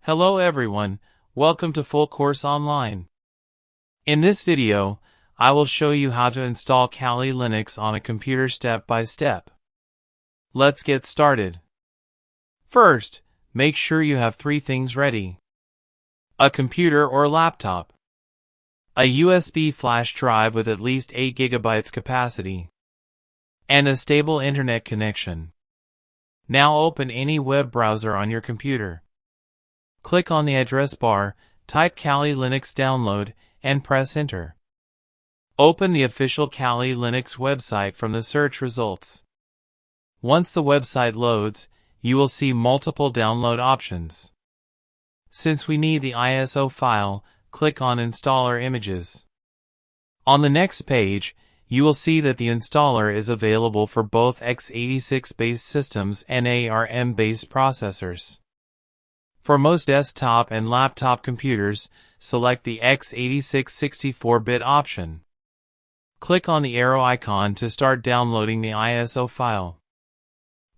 Hello everyone, welcome to Full Course Online. In this video, I will show you how to install Kali Linux on a computer step by step. Let's get started. First, make sure you have three things ready: a computer or laptop, a USB flash drive with at least 8 GB capacity, and a stable internet connection. Now open any web browser on your computer. Click on the address bar, type Kali Linux download, and press enter. Open the official Kali Linux website from the search results. Once the website loads, you will see multiple download options. Since we need the ISO file, click on Installer Images. On the next page, you will see that the installer is available for both x86-based systems and ARM-based processors. For most desktop and laptop computers, select the x86 64-bit option. Click on the arrow icon to start downloading the ISO file.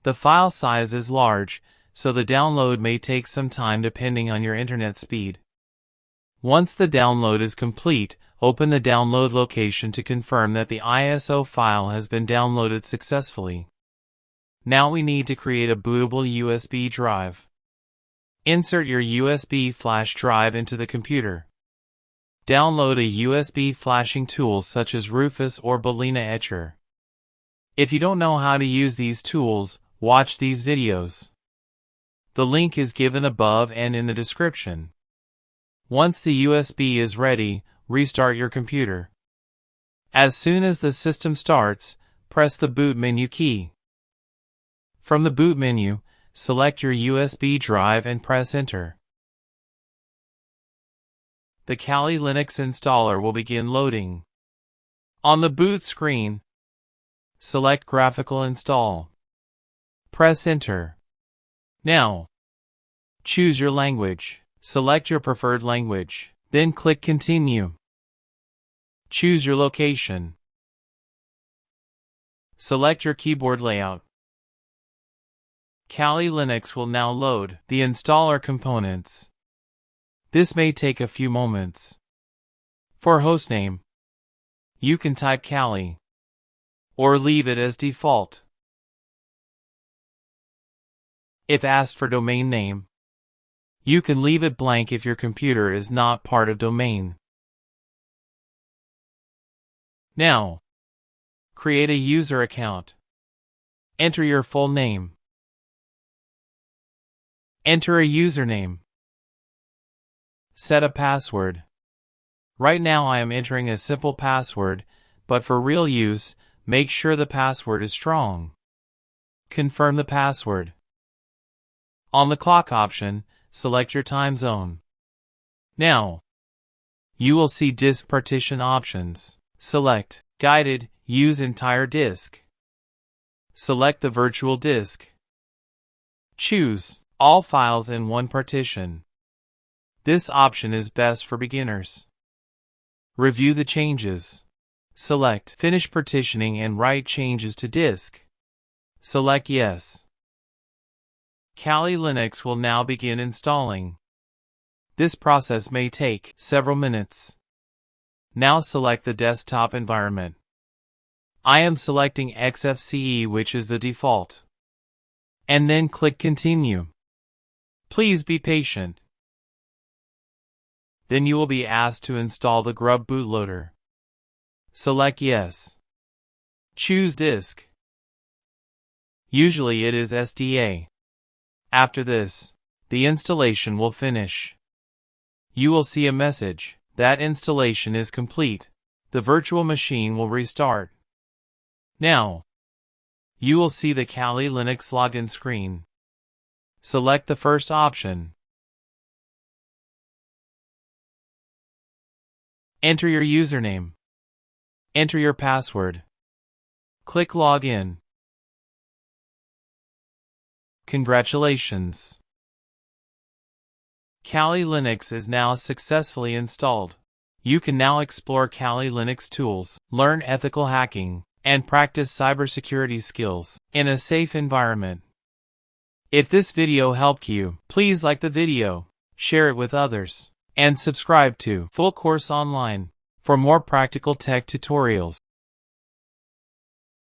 The file size is large, so the download may take some time depending on your internet speed. Once the download is complete, open the download location to confirm that the ISO file has been downloaded successfully. Now we need to create a bootable USB drive. Insert your USB flash drive into the computer. Download a USB flashing tool such as Rufus or Balena Etcher. If you don't know how to use these tools, watch these videos. The link is given above and in the description. Once the USB is ready, restart your computer. As soon as the system starts, press the boot menu key. From the boot menu, select your USB drive and press enter. The Kali Linux installer will begin loading. On the boot screen, select Graphical Install. Press enter. Now, choose your language. Select your preferred language, then click Continue. Choose your location. Select your keyboard layout. Kali Linux will now load the installer components. This may take a few moments. For hostname, you can type Kali, or leave it as default. If asked for domain name, you can leave it blank if your computer is not part of domain. Now, create a user account. Enter your full name. Enter a username. Set a password. Right now I am entering a simple password, but for real use, make sure the password is strong. Confirm the password. On the clock option, select your time zone. Now, you will see disk partition options. Select Guided, use entire disk. Select the virtual disk. Choose all files in one partition. This option is best for beginners. Review the changes. Select Finish partitioning and write changes to disk. Select Yes. Kali Linux will now begin installing. This process may take several minutes. Now select the desktop environment. I am selecting XFCE, which is the default. And then click Continue. Please be patient. Then you will be asked to install the Grub bootloader. Select Yes. Choose disk. Usually it is SDA. After this, the installation will finish. You will see a message that installation is complete. The virtual machine will restart. Now, you will see the Kali Linux login screen. Select the first option. Enter your username. Enter your password. Click Login. Congratulations! Kali Linux is now successfully installed. You can now explore Kali Linux tools, learn ethical hacking, and practice cybersecurity skills in a safe environment. If this video helped you, please like the video, share it with others, and subscribe to Full Course Online for more practical tech tutorials.